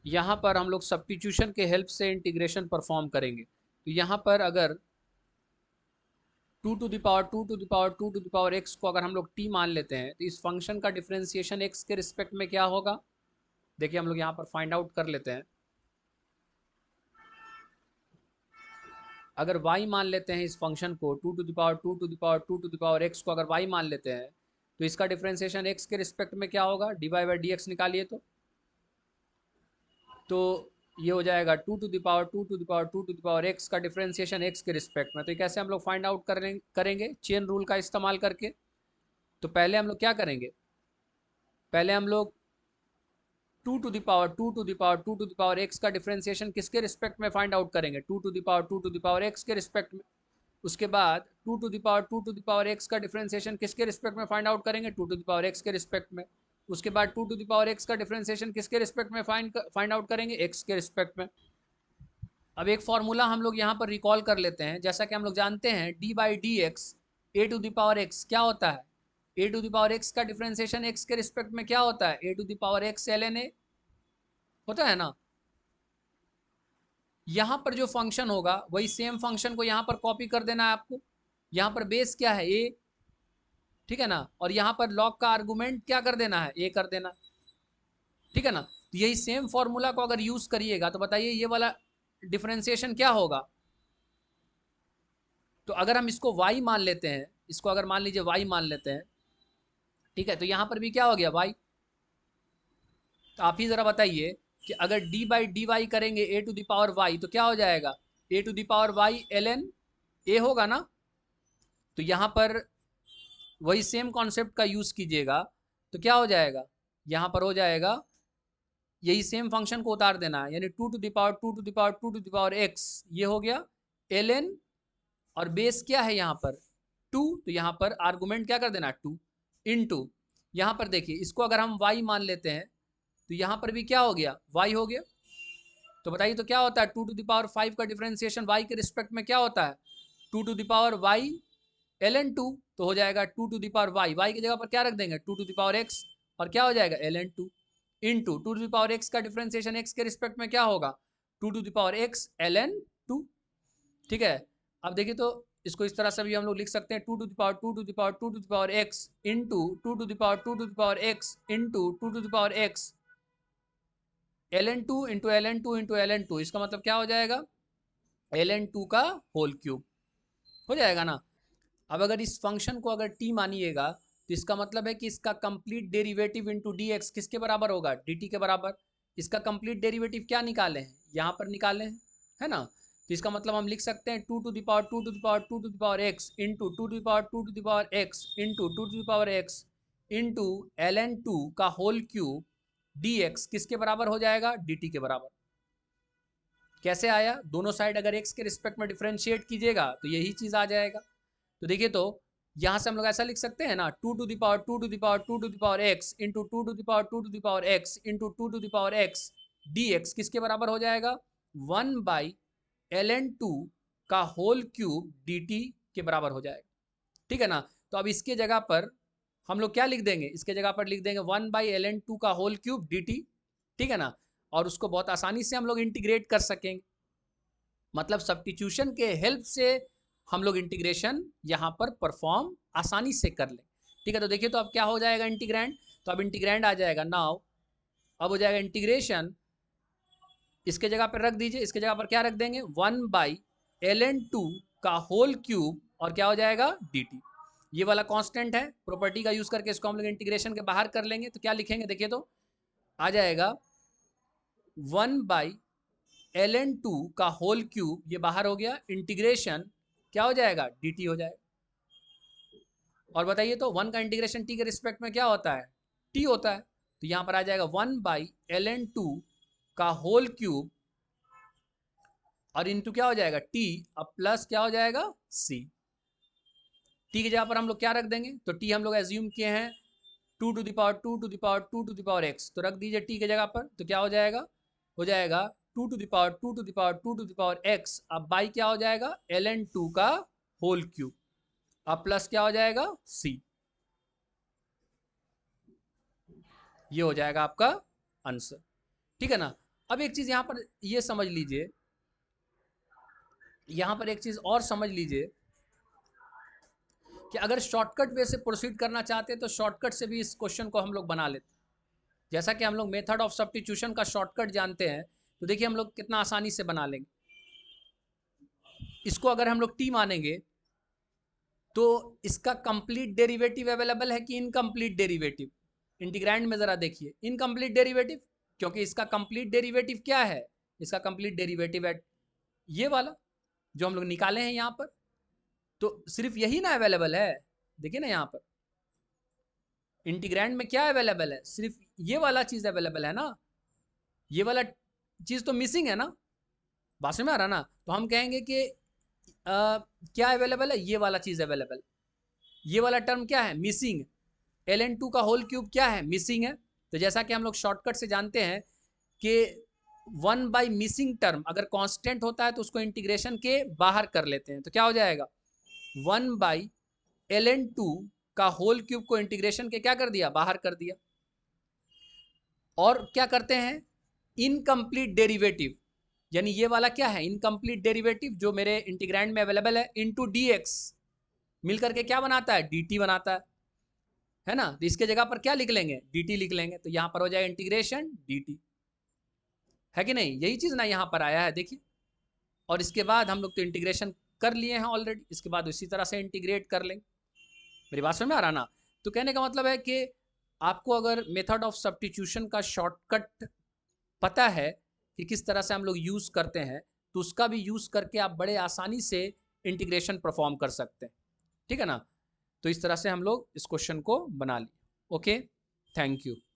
यहाँ पर हम लोग सब्स्टिट्यूशन के हेल्प से इंटीग्रेशन परफॉर्म करेंगे। तो यहाँ पर अगर 2 to the power 2 to the power 2 to the power x को अगर हम लोग t मान लेते हैं तो इस फंक्शन का डिफरेंशिएशन x के रिस्पेक्ट में क्या होगा, देखिए हम लोग यहाँ पर फाइंड आउट कर लेते हैं। अगर y मान लेते हैं इस फंक्शन को 2 to the power 2 to the power 2 to the power x को अगर y मान लेते हैं तो इसका डिफरेंशिएशन x के रिस्पेक्ट में क्या होगा, dy बाई डी एक्स निकालिए। तो ये हो जाएगा 2 to the power 2 to the power 2 to the power x का डिफरेंशिएशन x के रिस्पेक्ट में। तो कैसे हम लोग फाइंड आउट करेंगे चेन रूल का इस्तेमाल करके। तो पहले हम लोग क्या करेंगे, पहले हम लोग 2 to the power 2 to the power 2 to the power x का डिफरेंशिएशन किसके रिस्पेक्ट में फाइंड आउट करेंगे, 2 to the power 2 to the power x के रिस्पेक्ट में। उसके बाद 2 to the power 2 to the power x का डिफरेंशिएशन किसके रिस्पेक्ट में फाइंड आउट करेंगे, 2 टू द पावर x के रिस्पेक्ट में। उसके बाद 2 टू द पावर x का डिफरेंशिएशन किसके रिस्पेक्ट में फाइंड आउट करेंगे, x के रिस्पेक्ट में। अब एक फॉर्मूला हम लोग यहाँ पर रिकॉल कर लेते हैं। जैसा कि हम लोग जानते हैं D by D X A to the power X क्या होता है, A to the power X का डिफरेंशिएशन एक्स के रिस्पेक्ट में क्या होता है, A to the power X L N A होता है ना। यहाँ पर जो फंक्शन होगा वही सेम फंक्शन को यहाँ पर कॉपी कर देना है आपको। यहाँ पर बेस क्या है, ए, ठीक है ना, और यहाँ पर लॉग का आर्गुमेंट क्या कर देना है, ए कर देना, ठीक है ना। तो यही सेम फॉर्मूला को अगर यूज करिएगा तो बताइए ये वाला डिफरेंशिएशन क्या होगा। तो अगर हम इसको y मान लेते हैं, इसको अगर मान लीजिए y मान लेते हैं, ठीक है, तो यहाँ पर भी क्या हो गया y। तो आप ही जरा बताइए कि अगर d बाई डी वाई करेंगे A to the power y तो क्या हो जाएगा, A to the power y L N A होगा ना। तो यहाँ पर वही सेम कॉन्सेप्ट का यूज कीजिएगा तो क्या हो जाएगा, यहाँ पर हो जाएगा यही सेम फंक्शन को उतार देना है, यानी 2 to the power 2 to the power 2 to the power x ये हो गया एल एन, और बेस क्या है यहाँ पर 2, तो यहाँ पर आर्गुमेंट क्या कर देना 2 इनटू, यहाँ पर देखिए इसको अगर हम y मान लेते हैं तो यहाँ पर भी क्या हो गया y हो गया। तो बताइए तो क्या होता है 2 टू द पावर 5 का डिफरेंशिएशन y के रिस्पेक्ट में क्या होता है, 2 to the power y ln 2, तो हो जाएगा 2 टू द पावर y की जगह पर क्या रख देंगे 2 टू द पावर x, और क्या हो जाएगा ln 2 into 2 to the power x का डिफरेंशिएशन x के रिस्पेक्ट में क्या होगा 2 to the power x ln 2, ठीक है। अब देखिए तो इसको इस तरह से भी हम लोग लिख सकते हैं 2 to the power 2 to the power 2 to the power x into 2 to the power 2 to the power x into 2 to the power x ln 2 into ln 2 into ln 2, इसका मतलब क्या हो जाएगा ln 2 का होल क्यूब हो जाएगा ना। अब अगर इस फंक्शन को अगर t मानिएगा तो इसका मतलब है कि इसका complete derivative into D x किसके बराबर होगा, dt के बराबर। इसका कंप्लीट डेरिवेटिव क्या निकाले हैं, यहाँ पर निकाले हैं, है ना। तो इसका मतलब हम लिख सकते हैं 2 to the power 2 to the power 2 to the power x into 2 to the power 2 to the power x into 2 to the power x into ln 2 का होल क्यूब dx किसके बराबर हो जाएगा, dt के बराबर। कैसे आया, दोनों साइड अगर x के रिस्पेक्ट में डिफरेंशिएट कीजिएगा तो यही चीज आ जाएगा। तो देखिए तो यहाँ से हम लोग ऐसा लिख सकते हैं ना 2 to the power 2 to the power 2 to the power x into 2 to the power 2 to the power x into 2 to the power x dx किसके बराबर हो जाएगा 1 बाई ln 2 का होल क्यूब dt के बराबर हो जाएगा, ठीक है ना। तो अब इसके जगह पर हम लोग क्या लिख देंगे, इसके जगह पर लिख देंगे 1 बाई ln 2 का होल क्यूब dt, ठीक है ना। और उसको बहुत आसानी से हम लोग इंटीग्रेट कर सकेंगे, मतलब सब्स्टिट्यूशन के हेल्प से हम लोग इंटीग्रेशन यहाँ पर परफॉर्म आसानी से कर लें, ठीक है। तो देखिए तो अब क्या हो जाएगा इंटीग्रैंड, तो अब इंटीग्रैंड आ जाएगा नाउ, अब हो जाएगा इंटीग्रेशन, इसके जगह पर रख दीजिए, इसके जगह पर क्या रख देंगे 1 बाई ln 2 का होल क्यूब और क्या हो जाएगा dt। ये वाला कांस्टेंट है, प्रॉपर्टी का यूज करके इसको हम लोग इंटीग्रेशन के बाहर कर लेंगे। तो क्या लिखेंगे देखिए तो आ जाएगा 1 बाई ln 2 का होल क्यूब, ये बाहर हो गया, इंटीग्रेशन क्या हो जाएगा dt हो जाएगा। और बताइए तो 1 का इंटीग्रेशन t के रिस्पेक्ट में क्या होता है t होता है, तो यहां पर आ जाएगा 1 बाई ln 2 का होल क्यूब और इंटू क्या हो जाएगा t, अब प्लस क्या हो जाएगा c। t की जगह पर हम लोग क्या रख देंगे, तो t हम लोग एज्यूम किए हैं 2 to the power 2 to the power 2 to the power x, तो रख दीजिए t के जगह पर, तो क्या हो जाएगा 2 to the power 2 to the power 2 to the power x, अब बाई क्या हो जाएगा ln 2 का होल क्यूब, अब प्लस क्या हो जाएगा c, ये हो जाएगा आपका आंसर, ठीक है ना। अब एक चीज़ यहाँ पर ये समझ लीजिए, यहाँ पर एक चीज़ और समझ लीजिए कि अगर शॉर्टकट वे से प्रोसीड करना चाहते हैं तो शॉर्टकट से भी इस क्वेश्चन को हम लोग बना लेते हैं। जैसा कि हम लोग मेथड ऑफ सब्स्टिट्यूशन का शॉर्टकट जानते हैं, तो देखिए हम लोग कितना आसानी से बना लेंगे। इसको अगर हम लोग टी मानेंगे तो इसका कंप्लीट डेरिवेटिव अवेलेबल है कि इनकम्प्लीट डेरिवेटिव? इंटीग्रैंड में ज़रा देखिए, इनकम्प्लीट डेरिवेटिव, क्योंकि इसका कंप्लीट डेरिवेटिव क्या है? इसका कंप्लीट डेरिवेटिव है ये वाला जो हम लोग निकाले हैं यहाँ पर। तो सिर्फ यही ना अवेलेबल है, देखिए ना यहाँ पर इंटीग्रैंड में क्या अवेलेबल है? सिर्फ ये वाला चीज़ अवेलेबल है ना, ये वाला चीज़ तो मिसिंग है ना, बात में आ रहा ना। तो हम कहेंगे कि क्या अवेलेबल है? ये वाला चीज़ अवेलेबल, ये वाला टर्म क्या है? मिसिंग। ln2 का होल क्यूब क्या है? मिसिंग है। तो जैसा कि हम लोग शॉर्टकट से जानते हैं कि 1 बाई मिसिंग टर्म अगर कांस्टेंट होता है तो उसको इंटीग्रेशन के बाहर कर लेते हैं, तो क्या हो जाएगा? 1 बाई ln2 का होल क्यूब को इंटीग्रेशन के क्या कर दिया? बाहर कर दिया। और क्या करते हैं? इनकम्प्लीट डेरिवेटिव, यानी ये वाला क्या है? इनकम्प्लीट डेरिवेटिव जो मेरे इंटीग्रैंड में अवेलेबल है, इनटू dx मिलकर के क्या बनाता है? dt बनाता है ना। तो इसके जगह पर क्या लिख लेंगे? dt लिख लेंगे, तो यहां पर हो जाएगा इंटीग्रेशन dt, है कि नहीं? यही चीज ना यहाँ पर आया है, देखिए। और इसके बाद हम लोग तो इंटीग्रेशन कर लिए हैं ऑलरेडी, इसके बाद उसी तरह से इंटीग्रेट कर लेंगे। मेरी बात समझ में आ रहा ना? तो कहने का मतलब है कि आपको अगर मेथड ऑफ सब्स्टिट्यूशन का शॉर्टकट पता है कि किस तरह से हम लोग यूज़ करते हैं, तो उसका भी यूज़ करके आप बड़े आसानी से इंटीग्रेशन परफॉर्म कर सकते हैं, ठीक है ना। तो इस तरह से हम लोग इस क्वेश्चन को बना लिए। Okay, thank you.